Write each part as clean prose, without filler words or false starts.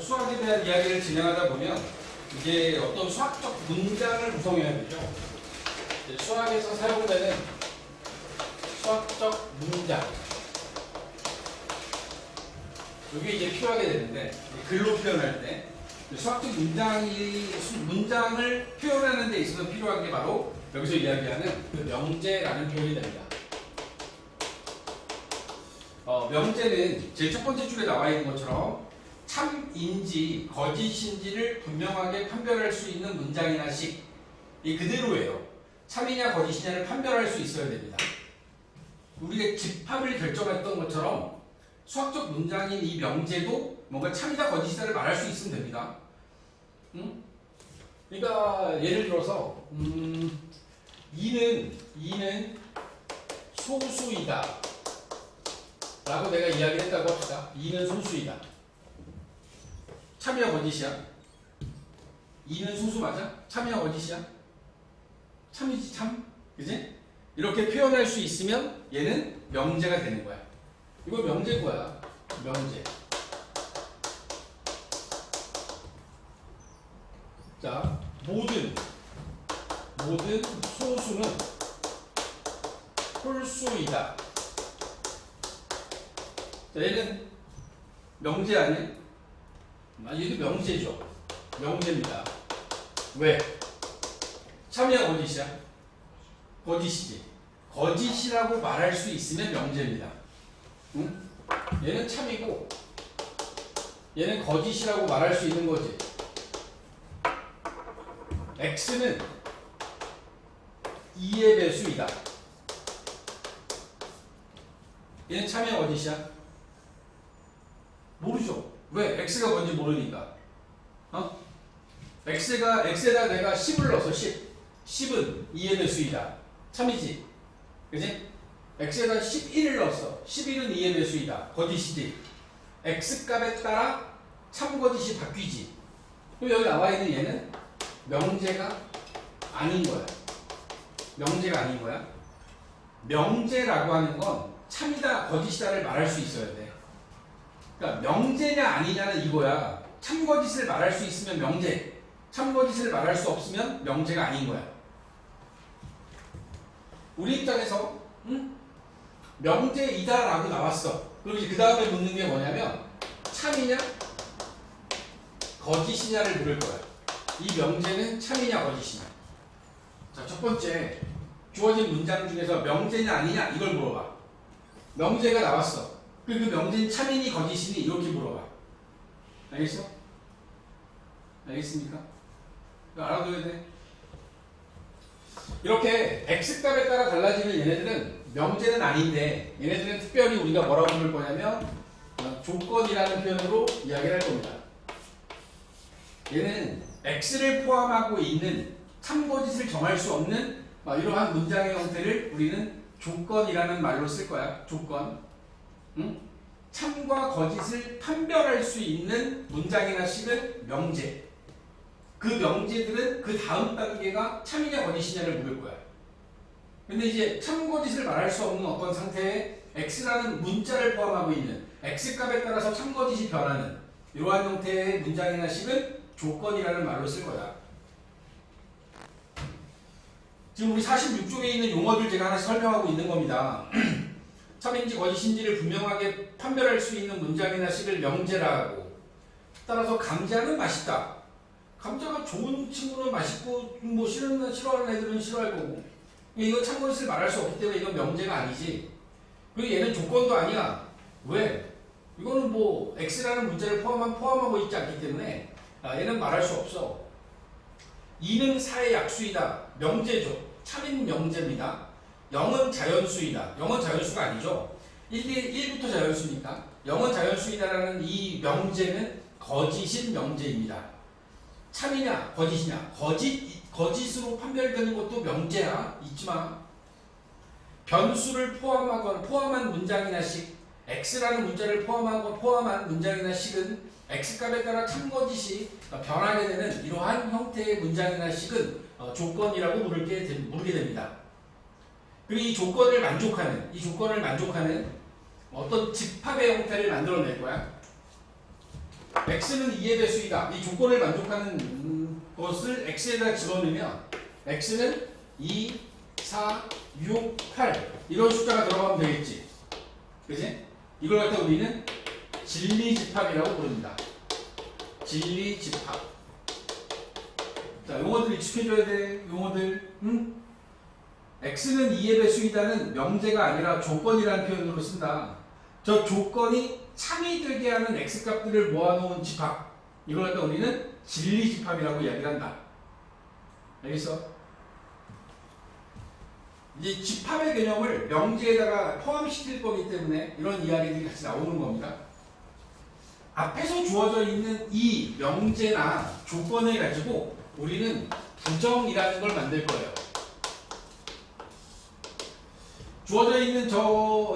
수학에 대한 이야기를 진행하다 보면 이제 어떤 수학적 문장을 구성해야 되죠. 수학에서 사용되는 수학적 문장, 이게 이제 필요하게 되는데, 글로 표현할 때 수학적 문장을 표현하는 데 있어서 필요한 게 바로 여기서 이야기하는 그 명제라는 표현이 됩니다. 명제는 제일 첫 번째 줄에 나와 있는 것처럼 참인지 거짓인지를 분명하게 판별할 수 있는 문장이나 식, 이 그대로예요. 참이냐 거짓이냐를 판별할 수 있어야 됩니다. 우리가 집합을 결정했던 것처럼 수학적 문장인 이 명제도 뭔가 참이다 거짓이다를 말할 수 있으면 됩니다. 그러니까 예를 들어서 2는 소수이다 라고 내가 이야기를 했다고 합시다. 2는 소수이다. 참이야 거짓이야? 2는 소수 맞아? 참이야 거짓이야? 참이지 참? 그지? 이렇게 표현할 수 있으면 얘는 명제가 되는 거야. 이거 명제인 거야. 명제. 자, 모든 소수는 홀수이다. 자, 얘는 명제 아니야? 얘도 명제죠. 명제입니다. 왜? 참이야 거짓이야? 거짓이지. 거짓이라고 말할 수 있으면 명제입니다. 응? 얘는 참이고 얘는 거짓이라고 말할 수 있는 거지. x는 2의 배수이다. 얘는 참이야 거짓이야? 모르죠. 왜? x가 뭔지 모르니까. x에다 내가 10을 넣어서 10은 2의 배수이다. 참이지. 그지? x에다 11을 넣었어. 11은 2의 배수이다. 거짓이지. x값에 따라 참거짓이 바뀌지. 그럼 여기 나와 있는 얘는 명제가 아닌 거야. 명제가 아닌 거야. 명제라고 하는 건 참이다 거짓이다를 말할 수 있어야 돼. 그러니까 명제냐 아니냐는 이거야. 참거짓을 말할 수 있으면 명제, 참거짓을 말할 수 없으면 명제가 아닌 거야. 우리 입장에서 명제이다 라고 나왔어. 그럼 이제 그 다음에 묻는 게 뭐냐면 참이냐 거짓이냐를 물을 거야. 이 명제는 참이냐 거짓이냐. 자, 첫 번째 주어진 문장 중에서 명제냐 아니냐 이걸 물어봐. 명제가 나왔어. 그 명제는 참이니 거짓이니 이렇게 물어봐. 알겠어? 알겠습니까? 알아둬야 돼. 이렇게 x값에 따라 달라지는 얘네들은 명제는 아닌데, 얘네들은 특별히 우리가 뭐라고 부를 거냐면 조건이라는 표현으로 이야기를 할 겁니다. 얘는 x를 포함하고 있는 참거짓을 정할 수 없는 이러한 문장의 형태를 우리는 조건이라는 말로 쓸 거야. 조건. 참과 거짓을 판별할 수 있는 문장이나 식은 명제. 그 명제들은 그 다음 단계가 참이냐 거짓이냐를 물을 거야. 근데 이제 참거짓을 말할 수 없는 어떤 상태에 x라는 문자를 포함하고 있는 x값에 따라서 참거짓이 변하는 이러한 형태의 문장이나 식은 조건이라는 말로 쓸 거야. 지금 우리 46쪽에 있는 용어들 제가 하나씩 설명하고 있는 겁니다. 참인지 거짓인지를 분명하게 판별할 수 있는 문장이나 식을 명제라 하고, 따라서 감자는 맛있다. 감자가 좋은 친구는 맛있고 싫어하는 애들은 싫어할 거고, 이거 참거짓을 말할 수 없기 때문에 이건 명제가 아니지. 그리고 얘는 조건도 아니야. 왜? 이거는 뭐 x라는 문자를 포함하고 있지 않기 때문에 얘는 말할 수 없어. 2는 4의 약수이다. 명제죠. 참인 명제입니다. 0은 자연수이다. 0은 자연수가 아니죠. 1부터 자연수니까 0은 자연수이다라는 이 명제는 거짓인 명제입니다. 참이냐 거짓이냐. 거짓으로 판별되는 것도 명제야. 잊지마. 변수를 포함한 문장이나 식, x라는 문자를 포함한 문장이나 식은 x값에 따라 참거짓이 변하게 되는 이러한 형태의 문장이나 식은 조건이라고 부르게 됩니다. 그리고 이 조건을 만족하는 어떤 집합의 형태를 만들어낼 거야. x는 2의 배수이다. 이 조건을 만족하는 것을 x에다 집어넣으면 x는 2, 4, 6, 8 이런 숫자가 들어가면 되겠지. 그지? 이걸 갖다 우리는 진리집합이라고 부릅니다. 진리집합. 자, 용어들 익숙해져야 돼. 용어들. 응? x는 2의 배수이다는 명제가 아니라 조건이라는 표현으로 쓴다. 저 조건이 참이 되게 하는 x값들을 모아놓은 집합. 이걸 갖다 우리는 진리집합이라고 이야기를 한다. 알겠어? 이제 집합의 개념을 명제에다가 포함시킬 거기 때문에 이런 이야기들이 같이 나오는 겁니다. 앞에서 주어져 있는 이 명제나 조건을 가지고 우리는 부정이라는 걸 만들 거예요. 주어져 있는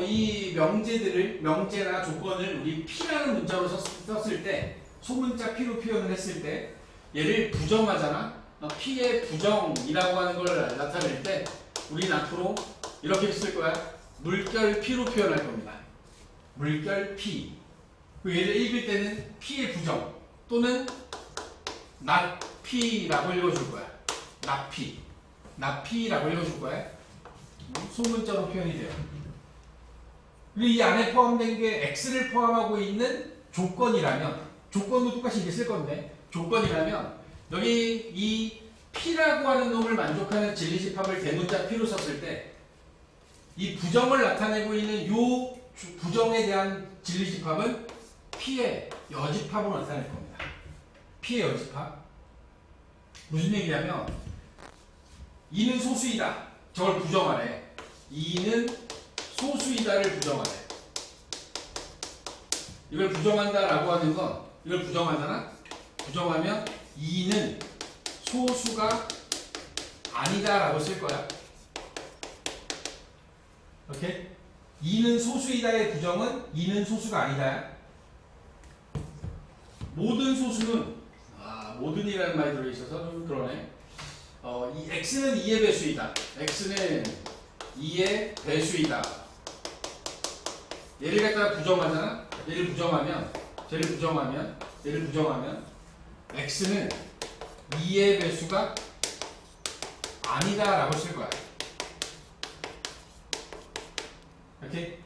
이 명제들을, 명제나 조건을 우리 P라는 문자로 썼을 때, 소문자 P로 표현을 했을 때, 얘를 부정하잖아? P의 부정이라고 하는 걸 나타낼 때, 우리는 앞으로 이렇게 쓸 거야. 물결 P로 표현할 겁니다. 물결 P. 얘를 읽을 때는 P의 부정 또는 not P라고 읽어줄 거야. not P. not P라고 읽어줄 거야. 소문자로 표현이 돼요. 그리고 이 안에 포함된 게 X를 포함하고 있는 조건이라면, 조건도 똑같이 이렇게 쓸 건데, 조건이라면 여기 이 P라고 하는 놈을 만족하는 진리집합을 대문자 P로 썼을 때 이 부정을 나타내고 있는 이 부정에 대한 진리집합은 P의 여집합으로 나타낼 겁니다. P의 여집합. 무슨 얘기냐면 2는 소수이다. 저걸 부정하래. 2는 소수이다를 부정하래. 이걸 부정한다라고 하는 건, 이걸 부정하잖아? 부정하면 2는 소수가 아니다라고 쓸 거야. 오케이? 2는 소수이다의 부정은 2는 소수가 아니다야. 모든 소수는, 모든이라는 말이 들어있어서 좀 그러네. 이 x는 2의 배수이다. x는 2의 배수이다. 얘를 갖다가 부정하잖아? 얘를 부정하면 x는 2의 배수가 아니다 라고 쓸 거야. 이렇게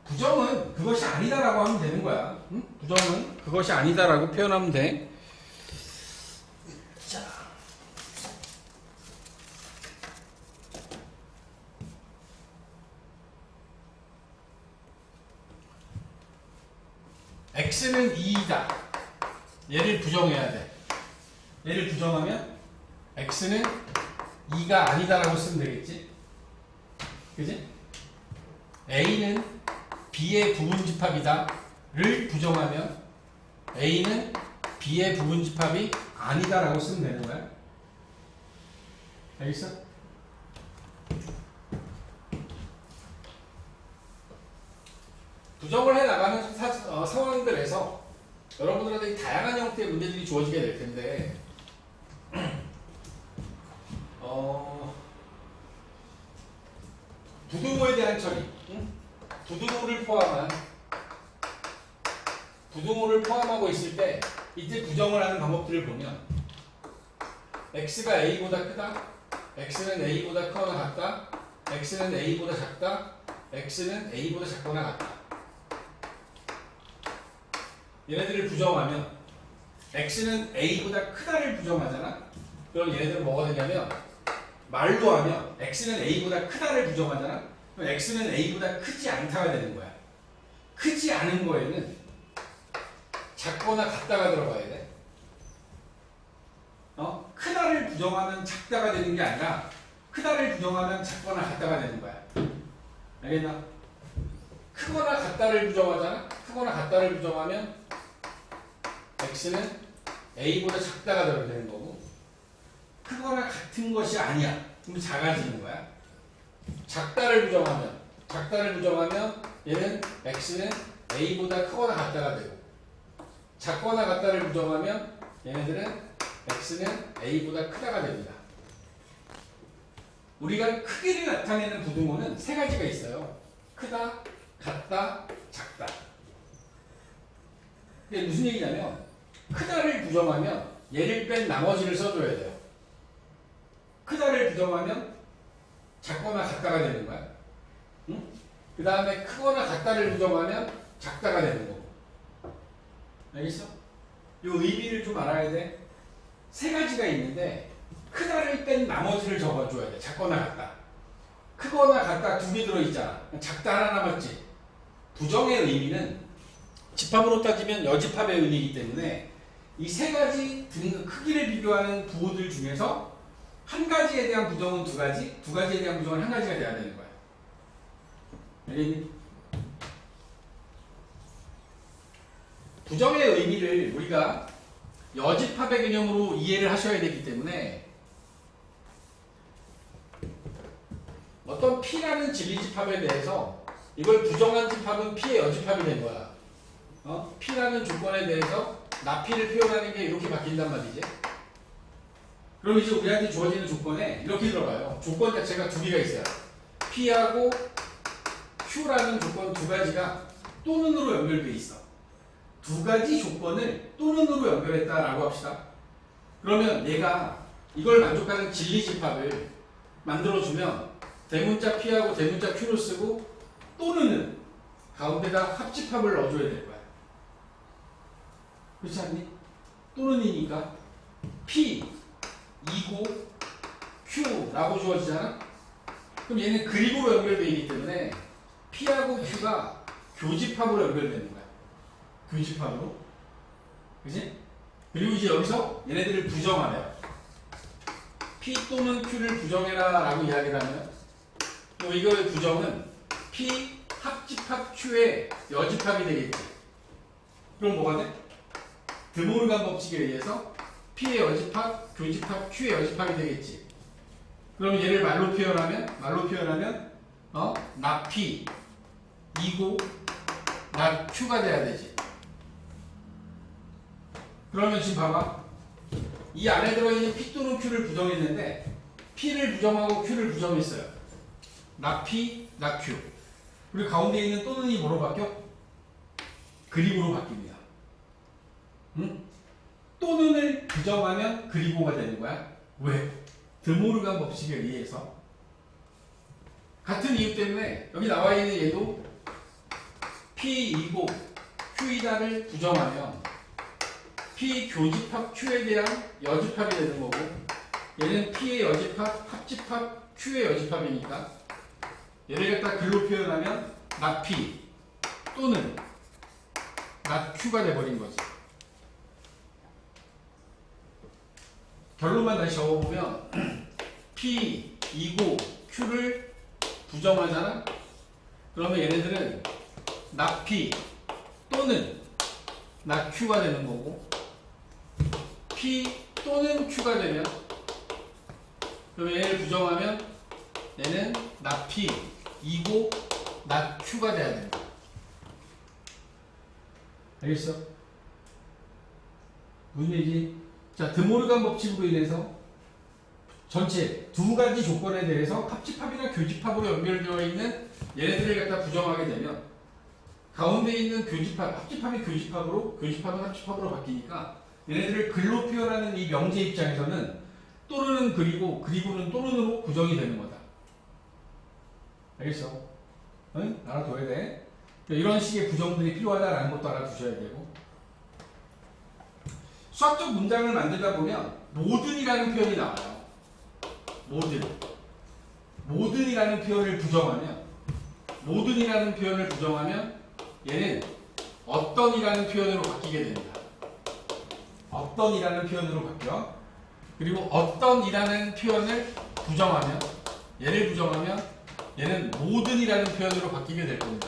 부정은 그것이 아니다 라고 하면 되는 거야. 응? 부정은 그것이 아니다 라고 표현하면 돼. 자, x는 2이다. 얘를 부정해야 돼. 얘를 부정하면 x는 2가 아니다 라고 쓰면 되겠지. 그지? a는 b의 부분집합이다 를 부정하면 a는 b의 부분집합이 아니다 라고 쓰면 되는 거야. 알겠어? 부정을 해나가는 상황들에서 여러분들한테 다양한 형태의 문제들이 주어지게 될 텐데 부등호에 대한 처리, 응? 부등호를 포함하고 있을 때 이때 부정을 하는 방법들을 보면 x가 a보다 크다, x는 a보다 크거나 같다, x는 a보다 작다, x는 a보다 작거나 같다. 얘네들을 부정하면 x는 a보다 크다를 부정하잖아. 그럼 얘네들은 뭐가 되냐면 말로 하면 x는 a보다 크다를 부정하잖아. 그럼 x는 a보다 크지 않다가 되는 거야. 크지 않은 거에는 작거나 같다가 들어가야 돼. 크다를 부정하면 작다가 되는 게 아니라 크다를 부정하면 작거나 같다가 되는 거야. 알겠나? 크거나 같다를 부정하잖아. 크거나 같다를 부정하면 x는 a보다 작다가 되는 거고, 크거나 같은 것이 아니야. 그럼 작아지는 거야. 작다를 부정하면 얘는 x는 a보다 크거나 같다가 되고, 작거나 같다를 부정하면 얘네들은 x는 a보다 크다가 됩니다. 우리가 크기를 나타내는 부등호는 세 가지가 있어요. 크다, 같다, 작다. 이게 무슨 얘기냐면 크다를 부정하면 얘를 뺀 나머지를 써줘야 돼요. 크다를 부정하면 작거나 같다가 되는 거야. 응? 그 다음에 크거나 같다를 부정하면 작다가 되는 거고. 알겠어? 이 의미를 좀 알아야 돼. 세 가지가 있는데 크다를 뺀 나머지를 적어줘야 돼. 작거나 같다. 크거나 같다 두 개 들어있잖아. 작다 하나 남았지. 부정의 의미는 집합으로 따지면 여집합의 의미이기 때문에 이 세 가지 크기를 비교하는 부호들 중에서 한 가지에 대한 부정은 두 가지, 두 가지에 대한 부정은 한 가지가 돼야 되는 거야. 알겠니? 부정의 의미를 우리가 여집합의 개념으로 이해를 하셔야 되기 때문에 어떤 P라는 진리집합에 대해서 이걸 부정한 집합은 P의 여집합이 된 거야. P라는 조건에 대해서 나 P를 표현하는 게 이렇게 바뀐단 말이지. 그럼 이제 우리한테 주어지는 조건에 이렇게 들어가요. 조건 자체가 두 개가 있어요. P하고 Q라는 조건 두 가지가 또는으로 연결돼 있어. 두 가지 조건을 또는으로 연결했다라고 합시다. 그러면 얘가 이걸 만족하는 진리집합을 만들어주면 대문자 P하고 대문자 Q를 쓰고 또는은 가운데다 합집합을 넣어줘야 될 거야. 그렇지 않니? 또는이니까 P 2고 Q라고 주어지잖아? 그럼 얘는 그리고로 연결되어 있기 때문에 P하고 Q가 교집합으로 연결되는 거야. 교집합으로. 그치? 그리고 이제 여기서 얘네들을 부정하면 P 또는 Q를 부정해라 라고 이야기를 하면 또 이거의 부정은 P 합집합 Q의 여집합이 되겠지. 그럼 뭐가 돼? 드모르간 법칙에 의해서 P의 여집합, 교집합, Q의 여집합이 되겠지. 그럼 얘를 말로 표현하면 나 P 2고 나 Q가 돼야 되지. 그러면 지금 봐봐. 이 안에 들어있는 P 또는 Q를 부정했는데 P를 부정하고 Q를 부정했어요. 나 P, 나 Q. 그리고 가운데 있는 또는이 뭐로 바뀌어? 그리고로 바뀝니다. 응? 또는을 부정하면 그리고가 되는 거야. 왜? 드모르간 법칙에 의해서. 같은 이유 때문에 여기 나와 있는 얘도 P2고 Q이다를 부정하면 P 교집합 Q에 대한 여집합이 되는 거고 얘는 P의 여집합, 합집합, Q의 여집합이니까 얘를 갖다 글로 표현하면 나 P 또는 나 Q가 돼버린 거지. 결론만 다시 적어보면 P 2고 Q를 부정하잖아? 그러면 얘네들은 나 P 또는 나 Q가 되는 거고 P 또는 Q가 되면 그럼 얘를 부정하면 얘는 나 P 2고 나 Q가 돼야 된다. 알겠어? 무슨 얘기지? 자, 드모르간 법칙으로 인해서 전체 두 가지 조건에 대해서 합집합이나 교집합으로 연결되어 있는 얘네들을 갖다 부정하게 되면 가운데 있는 교집합, 합집합이 교집합으로, 교집합은 합집합으로 바뀌니까 얘네들을 글로 표현하는 이 명제 입장에서는 또는 그리고, 그리고는 또는으로 구정이 되는 거다. 알겠어? 응? 알아둬야 돼. 이런 식의 부정들이 필요하다라는 것도 알아두셔야 되고 수학적 문장을 만들다 보면 모든이라는 표현이 나와요. 모든이라는 표현을 부정하면 얘는 어떤이라는 표현으로 바뀌게 됩니다. 어떤이라는 표현으로 바뀌어. 그리고 어떤이라는 표현을 부정하면 얘는 모든이라는 표현으로 바뀌게 될 겁니다.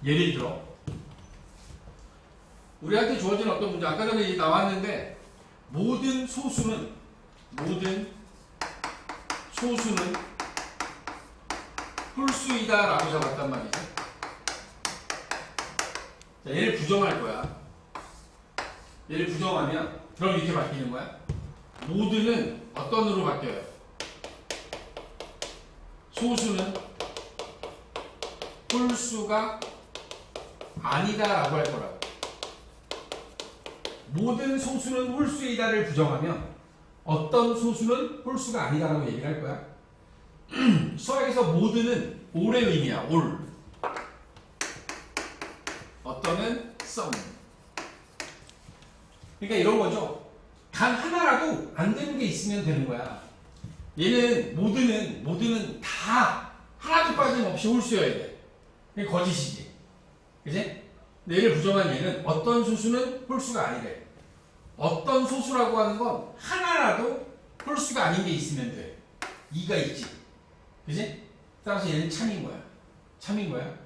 예를 들어 우리한테 주어진 어떤 문제 아까 전에 나왔는데 모든 소수는 홀수이다 라고 적었단 말이죠. 자, 얘를 부정할 거야. 얘를 부정하면 그럼 이렇게 바뀌는 거야. 모든은 어떤으로 바뀌어요? 소수는 홀수가 아니다라고 할 거라고. 모든 소수는 홀수이다를 부정하면 어떤 소수는 홀수가 아니다라고 얘기를 할 거야. 수학에서 모든은 올의 의미야. 올. 어떤은 some. 그러니까 이런 거죠. 단 하나라도 안 되는 게 있으면 되는 거야. 얘는 모든은 다 하나도 빠짐없이 홀수여야 돼. 그게 거짓이지. 그지? 얘를 부정한 얘는 어떤 소수는 홀수가 아니래. 어떤 소수라고 하는 건 하나라도 홀수가 아닌 게 있으면 돼. 2가 있지. 그지? 따라서 얘는 참인 거야. 참인 거야.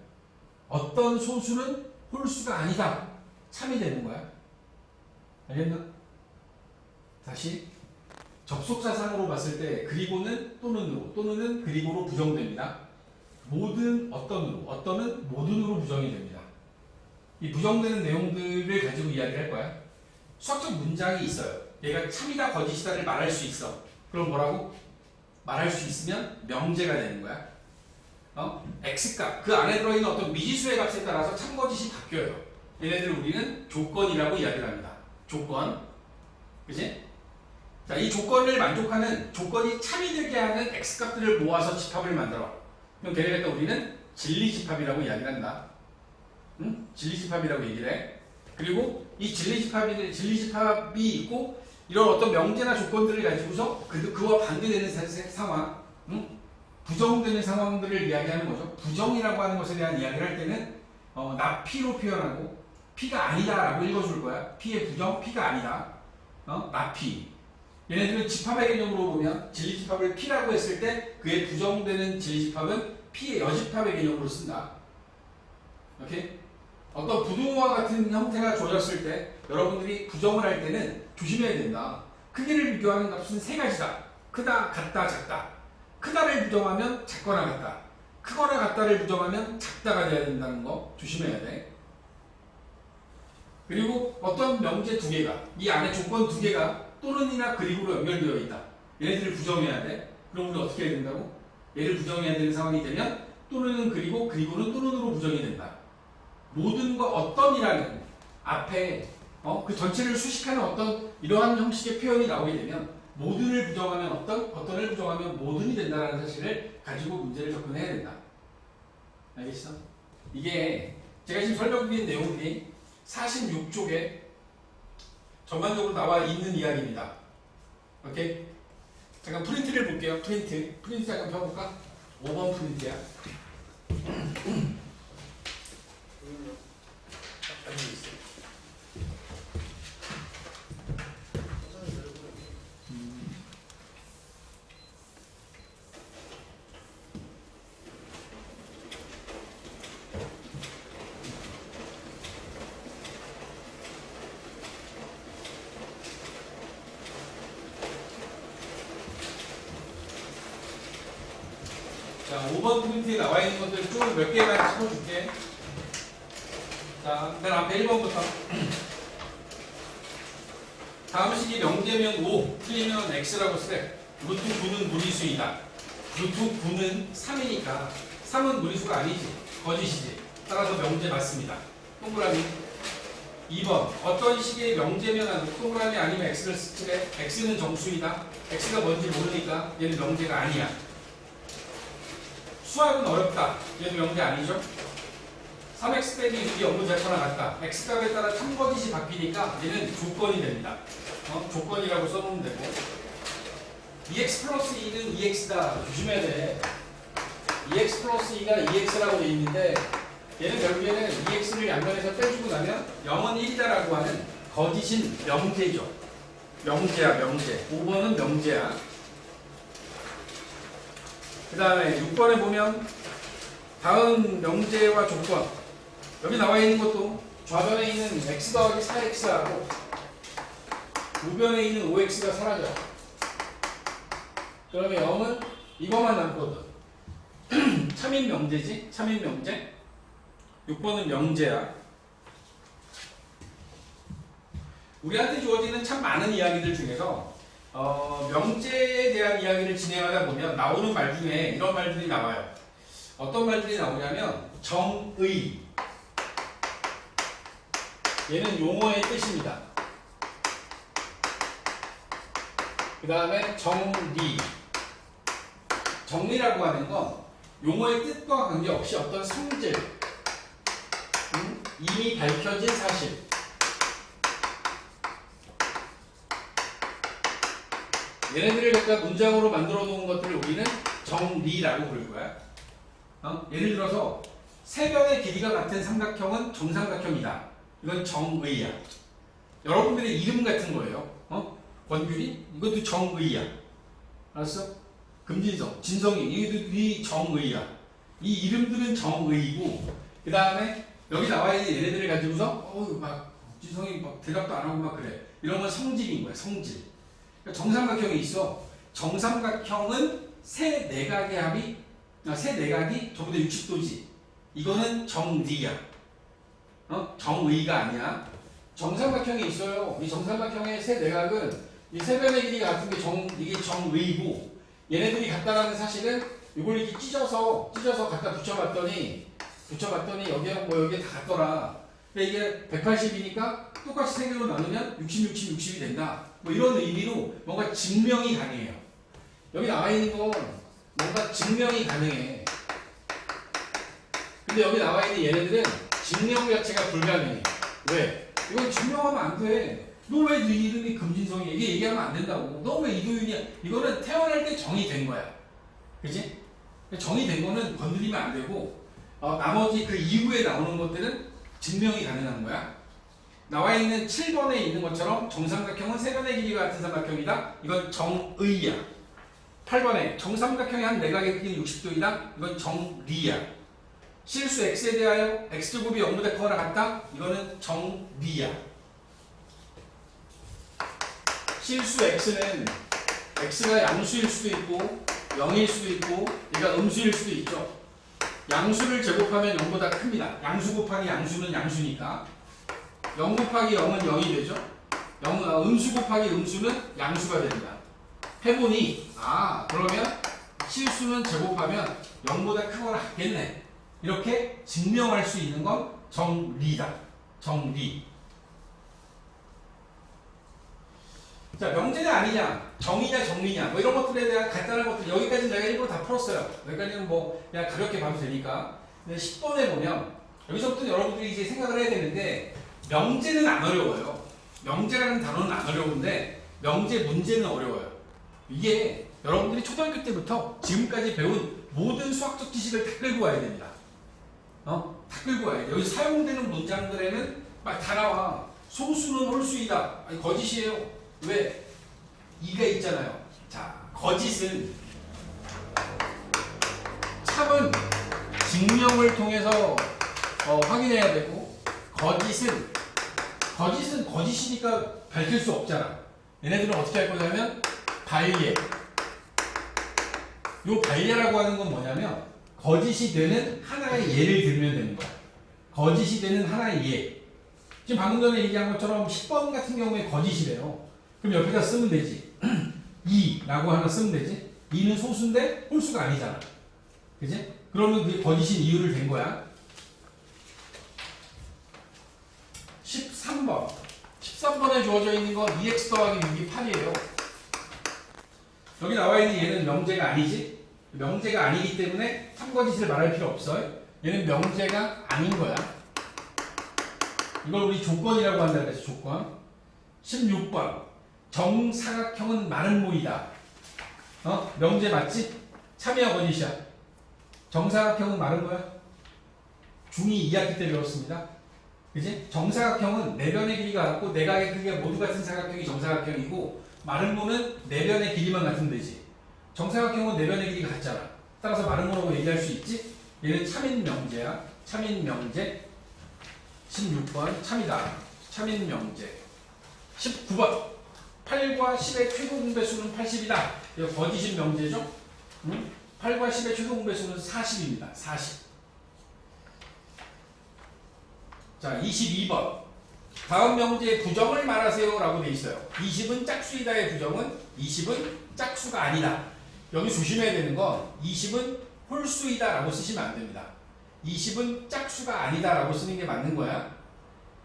어떤 소수는 홀수가 아니다. 참이 되는 거야. 알겠나? 다시 접속사상으로 봤을 때 그리고는 또는으로 또는은 그리고로 부정됩니다. 모든 어떤으로 어떤은 모든으로 부정이 됩니다. 이 부정되는 내용들을 가지고 이야기를 할 거야. 수학적 문장이 있어요. 얘가 참이다 거짓이다를 말할 수 있어. 그럼 뭐라고? 말할 수 있으면 명제가 되는 거야. x값 그 안에 들어있는 어떤 미지수의 값에 따라서 참 거짓이 바뀌어요. 얘네들 우리는 조건이라고 이야기를 합니다. 조건. 그치? 자, 이 조건을 만족하는 조건이 참이 되게 하는 x값들을 모아서 집합을 만들어. 그럼 걔네가 또 우리는 진리집합이라고 이야기를 한다. 응? 진리집합이라고 얘기를 해. 그리고 이 진리집합이 있고 이런 어떤 명제나 조건들을 가지고서 그와 반대되는 상황, 응? 부정되는 상황들을 이야기하는 거죠. 부정이라고 하는 것에 대한 이야기를 할 때는 나피로 표현하고 피가 아니다라고 읽어줄 거야. 피의 부정, 피가 아니다. 나피. 얘네들은 집합의 개념으로 보면 진리집합을 P라고 했을 때 그의 부정되는 진리집합은 P의 여집합의 개념으로 쓴다. 오케이? 어떤 부동호와 같은 형태가 주어졌을 때 여러분들이 부정을 할 때는 조심해야 된다. 크기를 비교하는 값은 세 가지다. 크다, 같다, 작다. 크다를 부정하면 작거나 같다. 크거나 같다를 부정하면 작다가 돼야 된다는 거 조심해야 돼. 그리고 어떤 명제 두 개가 이 안에 조건 두 개가 또는이나 그리고로 연결되어 있다. 얘네들을 부정해야 돼. 그럼 우리 어떻게 해야 된다고? 얘를 부정해야 되는 상황이 되면 또는은 그리고 그리고는 또는으로 부정이 된다. 모든과 어떤이라는 앞에 그 전체를 수식하는 어떤 이러한 형식의 표현이 나오게 되면 모든을 부정하면 어떤을 부정하면 모든이 된다는 사실을 가지고 문제를 접근해야 된다. 알겠어? 이게 제가 지금 설명드린 내용들이 46쪽에 전반적으로 나와 있는 이야기입니다. 오케이? 잠깐 프린트를 볼게요. 프린트 잠깐 펴볼까? 5번 프린트야. 자, 5번 프린트에 나와 있는 것들 쭉 몇 개만 짚어줄게. 자, 맨 앞에 1번부터. 다음 식이 명제면 5, 틀리면 x라고 쓰래. 루트 9는 무리수이다. 루트 9는 3이니까 3은 무리수가 아니지. 거짓이지. 따라서 명제 맞습니다. 동그라미. 2번. 어떤 식의 명제면 동그라미 아니면 x를 쓰래. x는 정수이다. x가 뭔지 모르니까 얘는 명제가 아니야. 수학은 어렵다. 얘도 명제 아니죠? 3x 빼기 6이 업무 작거나 같다. x값에 따라 참거짓이 바뀌니까 얘는 조건이 됩니다. 조건이라고 써놓으면 되고 2x 플러스 2는 2x다. 조심해야 돼. 2x 플러스 2가 2x라고 돼 있는데 얘는 결국에는 2x를 양면에서 빼주고 나면 0은 1이다라고 하는 거짓인 명제죠. 명제야, 명제. 5번은 명제야. 그 다음에 6번에 보면 다음 명제와 조건 여기 나와 있는 것도 좌변에 있는 x 더하기 4x하고 우변에 있는 5x가 사라져. 그러면 0은 이거만 남거든. 참인 명제지? 참인 명제. 6번은 명제야. 우리한테 주어지는 참 많은 이야기들 중에서 명제에 대한 이야기를 진행하다 보면 나오는 말 중에 이런 말들이 나와요. 어떤 말들이 나오냐면 정의, 얘는 용어의 뜻입니다. 그 다음에 정리. 정리라고 하는 건 용어의 뜻과 관계없이 어떤 성질, 이미 밝혀진 사실, 얘네들을 갖다 문장으로 만들어 놓은 것들을 우리는 정리라고 부를 거야. 예를 들어서 세 변의 길이가 같은 삼각형은 정삼각형이다. 이건 정의야. 여러분들의 이름 같은 거예요. 권규리? 이것도 정의야. 알았어? 금진성, 진성이, 이것도 정의야. 이 이름들은 정의이고, 그 다음에 여기 나와 있는 얘네들을 가지고서 막 진성이 막 대답도 안 하고 막 그래. 이런 건 성질인 거야. 성질. 그러니까 정삼각형이 있어. 정삼각형은 세 내각의 합이 세 내각이 저보다 60도지. 이거는 정리야. 정의가 아니야. 정삼각형이 있어요. 이 정삼각형의 세 내각은 이 세 변의 길이가 같은 게 이게 정의고, 얘네들이 같다라는 사실은 이걸 이렇게 찢어서 갖다 붙여봤더니 여기하고 뭐 여기에 다 같더라. 근데 이게 180이니까 똑같이 세 개로 나누면 60, 60, 60이 된다. 뭐 이런 의미로 뭔가 증명이 가능해요. 여기 나와 있는 건 뭔가 증명이 가능해. 근데 여기 나와 있는 얘네들은 증명 자체가 불가능해. 왜? 이건 증명하면 안 돼. 너 왜 네 이름이 금진성이야? 이게 얘기하면 안 된다고. 너 왜 이도윤이야? 이거는 태어날 때 정이 된 거야. 그치? 정이 된 거는 건드리면 안 되고, 나머지 그 이후에 나오는 것들은 증명이 가능한 거야. 나와 있는 7번에 있는 것처럼 정삼각형은 세 변의 길이가 같은 삼각형이다. 이건 정의야. 8번에 정삼각형의 한 내각의 크기는 60도이다. 이건 정리야. 실수 x에 대하여 x제곱이 0보다 크거나 같다. 이거는 정리야. 실수 x는 x가 양수일 수도 있고 0일 수도 있고 얘가 음수일 수도 있죠. 양수를 제곱하면 0보다 큽니다. 양수 곱하기 양수는 양수니까 0 곱하기 0은 0이 되죠. 음수 곱하기 음수는 양수가 됩니다. 해보니 그러면 실수는 제곱하면 0보다 크거나 같겠네. 이렇게 증명할 수 있는 건 정리다. 정리. 자, 명제냐 아니냐, 정의냐 정리냐, 뭐 이런 것들에 대한 간단한 것들, 여기까지는 내가 일부러 다 풀었어요. 여기까지는 뭐 그냥 가볍게 봐도 되니까. 근데 10번에 보면 여기서부터 여러분들이 이제 생각을 해야 되는데, 명제는 안 어려워요. 명제라는 단어는 안 어려운데 명제 문제는 어려워요. 이게 여러분들이 초등학교 때부터 지금까지 배운 모든 수학적 지식을 다 끌고 와야 됩니다. 다 끌고 와야 돼. 여기 사용되는 문장들에는 막 다 나와. 소수는 홀수이다. 아니, 거짓이에요. 왜? 이가 있잖아요. 자, 거짓은, 참은 증명을 통해서 확인해야 되고, 거짓은 거짓이니까 밝힐 수 없잖아. 얘네들은 어떻게 할 거냐면 반례. 요 반례라고 하는 건 뭐냐면 거짓이 되는 하나의 예를 들면 되는 거야. 거짓이 되는 하나의 예. 지금 방금 전에 얘기한 것처럼 10번 같은 경우에 거짓이래요. 그럼 옆에다 쓰면 되지. 2라고 하나 쓰면 되지. 2는 소수인데 홀수가 아니잖아. 그지? 그러면 그게 거짓인 이유를 댄 거야. 13번. 13번에 주어져 있는 건 2x 더하기 6이 8이에요. 여기 나와 있는 얘는 명제가 아니지? 명제가 아니기 때문에 3거짓을 말할 필요 없어요. 얘는 명제가 아닌 거야. 이걸 우리 조건이라고 한다 그랬어, 조건. 16번. 정사각형은 마름모이다. 명제 맞지? 참이야, 거짓이야? 정사각형은 마름모야? 중2 2학기 때 배웠습니다. 그지? 정사각형은 네 변의 길이가 같고 내각의 크기가 모두 같은 사각형이 정사각형이고, 마름모는 네 변의 길이만 같으면 되지. 정사각형은 네 변의 길이가 같잖아. 따라서 마름모라고 얘기할 수 있지? 얘는 참인 명제야. 참인 명제. 16번 참이다. 참인 명제. 19번 8과 10의 최고 공배수는 80이다. 이거 거짓인 명제죠? 8과 10의 최고 공배수는 40입니다. 40. 자, 22번. 다음 명제의 부정을 말하세요 라고 돼 있어요. 20은 짝수이다의 부정은 20은 짝수가 아니다. 여기 조심해야 되는 건 20은 홀수이다 라고 쓰시면 안 됩니다. 20은 짝수가 아니다 라고 쓰는 게 맞는 거야.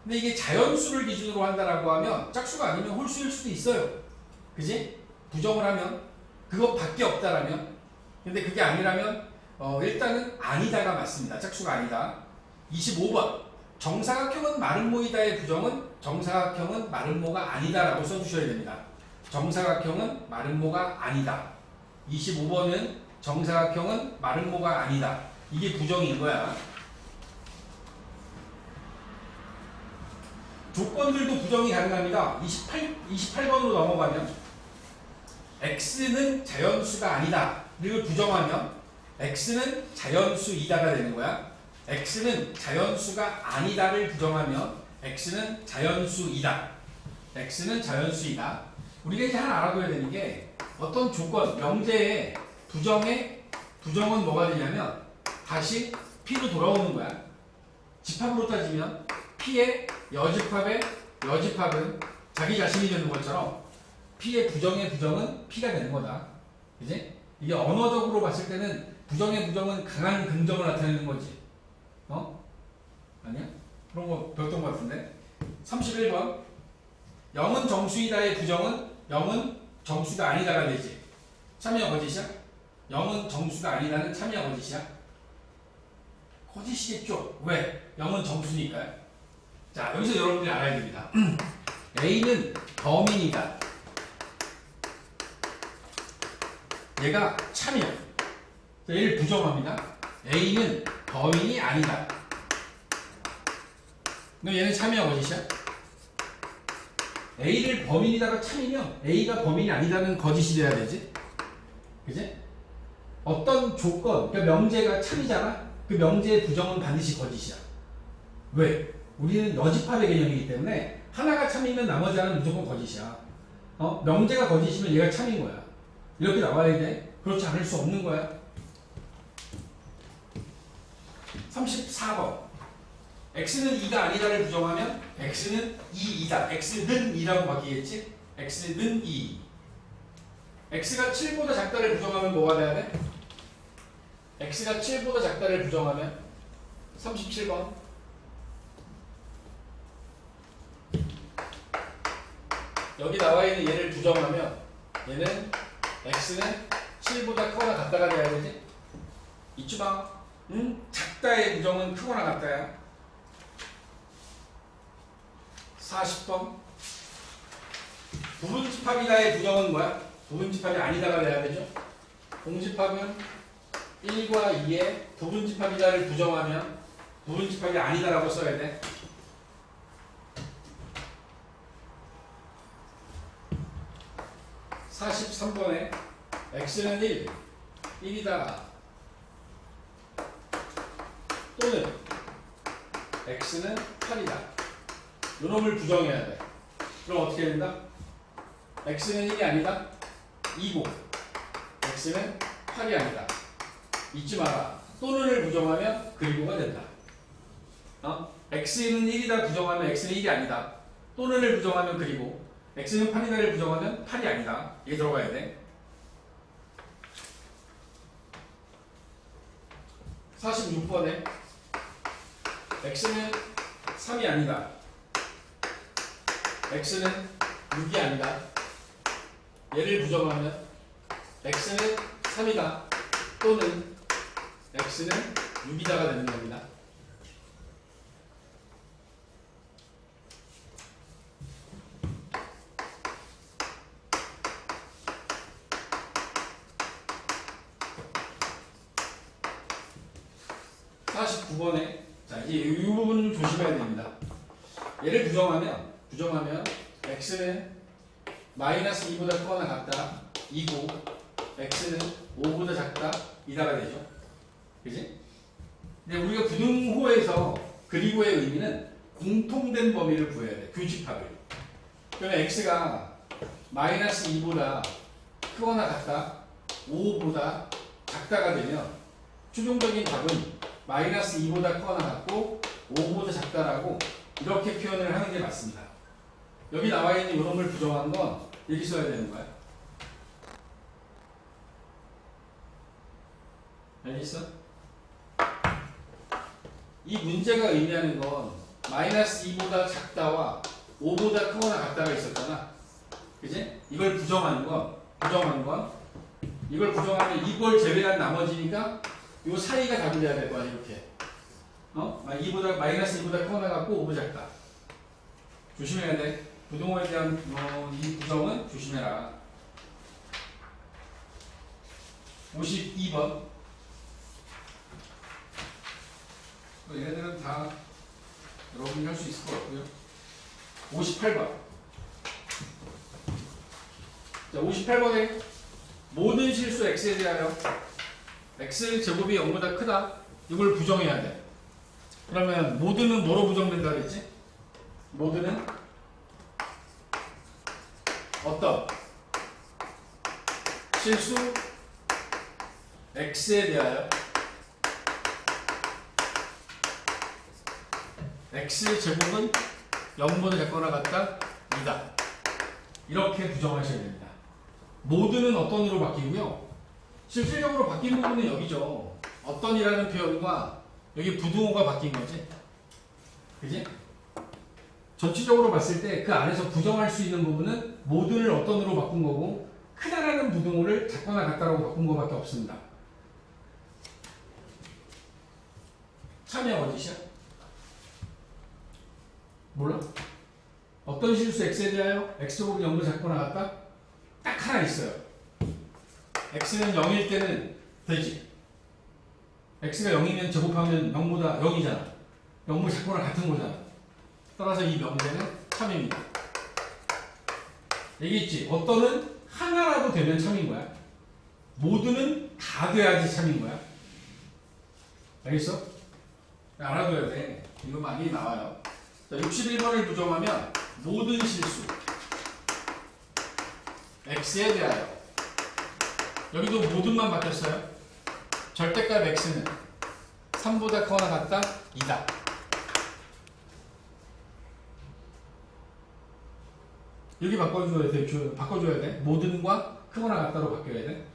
근데 이게 자연수를 기준으로 한다라고 하면 짝수가 아니면 홀수일 수도 있어요. 그지? 부정을 하면 그것밖에 없다라면. 근데 그게 아니라면 일단은 아니다가 맞습니다. 짝수가 아니다. 25번 정사각형은 마름모이다의 부정은 정사각형은 마름모가 아니다라고 써주셔야 됩니다. 정사각형은 마름모가 아니다. 25번은 정사각형은 마름모가 아니다. 이게 부정인 거야. 조건들도 부정이 가능합니다. 28번으로 넘어가면 x는 자연수가 아니다. 를 부정하면 x는 자연수이다가 되는 거야. x는 자연수가 아니다를 부정하면 x는 자연수이다. x는 자연수이다. 우리가 이제 하나 알아둬야 되는 게 어떤 조건, 명제의 부정은 뭐가 되냐면 다시 p로 돌아오는 거야. 집합으로 따지면 p의 여집합은 자기 자신이 되는 것처럼 p의 부정은 p가 되는 거다. 그지? 이게 언어적으로 봤을 때는 부정의 부정은 강한 긍정을 나타내는 거지. 아니야? 그런 거 배웠던 것 같은데. 31번 0은 정수이다의 부정은 0은 정수가 아니다가 되지. 참이야 거짓이야? 0은 정수가 아니다는 참이야 거짓이야? 거짓이겠죠. 왜? 0은 정수니까요. 자, 여기서 여러분들이 알아야 됩니다. A는 범인이다. 얘가 참이야. 얘를 부정합니다. A는 범인이 아니다. 그럼 얘는 참이야 거짓이야? A를 범인이다가 참이면 A가 범인이 아니다는 거짓이 돼야 되지. 그지? 어떤 조건, 그러니까 명제가 참이잖아. 그 명제의 부정은 반드시 거짓이야. 왜? 우리는 여집합의 개념이기 때문에 하나가 참이면 나머지 하나는 무조건 거짓이야. 명제가 거짓이면 얘가 참인 거야. 이렇게 나와야 돼. 그렇지 않을 수 없는 거야. 34번 x는 2가 아니다를 부정하면 x는 2이다. x는 2라고 바뀌겠지? x는 2. x가 7보다 작다를 부정하면 뭐가 돼야 돼? x가 7보다 작다를 부정하면 37번 여기 나와 있는 얘를 부정하면 얘는 x는 7보다 크거나 같다가 돼야 되지? 잊지 마. 응? 작다의 부정은 크거나 같다야. 40번 부분집합이다의 부정은 뭐야? 부분집합이 아니다가 돼야 되죠? 공집합은 1과 2의 부분집합이다를 부정하면 부분집합이 아니다라고 써야 돼. 43번에 x는 1이다. 또는 x는 8이다. 요놈을 부정해야 돼. 그럼 어떻게 된다? x는 1이 아니다. 2고 x는 8이 아니다. 잊지 마라. 또는을 부정하면 그리고가 된다. x는 1이다 부정하면 x는 1이 아니다. 또는을 부정하면 그리고 x는 8이다를 부정하면 8이 아니다. 이게 들어가야 돼. 46번에 x는 3이 아니다. x는 6이 아니다. 얘를 부정하면 x는 3이다. 또는 x는 6이다가 되는 겁니다. 자, 이제 이 부분 조심해야 됩니다. 얘를 부정하면 x는 마이너스 2보다 크거나 같다 2고 x는 5보다 작다 2다가 되죠. 그지? 근데 우리가 부등호에서 그리고의 의미는 공통된 범위를 구해야 돼. 교집합을. 그러면 x가 마이너스 2보다 크거나 같다 5보다 작다가 되면 최종적인 답은 마이너스 2보다 크거나 같고 5보다 작다라고 이렇게 표현을 하는 게 맞습니다. 여기 나와 있는 요놈을 부정한 건 여기 써야 되는 거야. 알겠어? 이 문제가 의미하는 건 마이너스 2보다 작다와 5보다 크거나 같다가 있었잖아. 그지? 이걸 부정한 건 이걸 부정하면 이걸 제외한 나머지니까 요 사이가 답이 돼야 될 거야. 이렇게. 마이너스 2보다 크거나 같고 5보다 작다. 조심해야 돼. 부동호에 대한 이 부정은 조심해라. 52번. 얘네들은 다 여러분이 할 수 있을 것 같고요. 58번. 자, 58번에 모든 실수 x에 대하여 x 제곱이 0보다 크다. 이걸 부정해야 돼. 그러면 모든은 뭐로 부정된다 그랬지? 모든은 어떤 실수 x에 대하여 x 제곱은 0보다 작거나 같다 2다. 이렇게 부정하셔야 됩니다. 모든은 어떤으로 바뀌고요. 실질적으로 바뀐 부분은 여기죠. 어떤이라는 표현과 여기 부등호가 바뀐 거지. 그지? 전체적으로 봤을 때 그 안에서 부정할 수 있는 부분은 모든을 어떤으로 바꾼 거고 크다라는 부등호를 작거나 같다라고 바꾼 거밖에 없습니다. 참여 어디시야? 몰라? 어떤 실수 x에 대하여 x제곱이 0보다 작거나 같다? 딱 하나 있어요. x는 0일 때는 되지. x가 0이면 제곱하면 0보다 0이잖아. 0보다 작거나 같은 거잖아. 따라서 이 명제는 참입니다. 얘기했지. 어떤은 하나라도 되면 참인 거야. 모두는 다 돼야지 참인 거야. 알겠어? 알아둬야 돼. 이거 많이 나와요. 자, 61번을 부정하면 모든 실수 x에 대하여 여기도 모든만 바뀌었어요. 절대값 x는 3보다 크거나 같다 2다. 여기 바꿔줘야 돼. 모든과 크거나 같다로 바뀌어야 돼.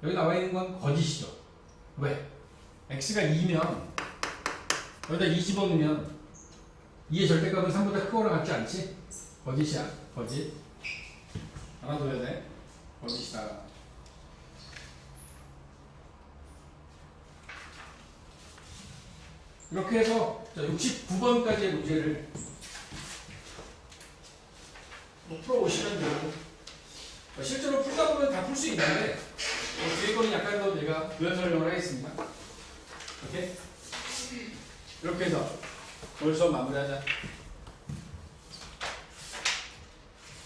여기 나와 있는 건 거짓이죠. 왜? x가 2면 여기다 2 집어넣으면 2의 절대값은 3보다 크거나 같지 않지? 거짓이야. 거짓. 알아둬야 돼. 거짓이다. 이렇게 해서 69번까지의 문제를 풀어오시면 되고, 실제로 풀다 보면 다 풀 수 있는데 뒤에 거는 약간 더 내가 부연 설명을 하겠습니다. 오케이? 이렇게 해서 오늘 수업 마무리하자.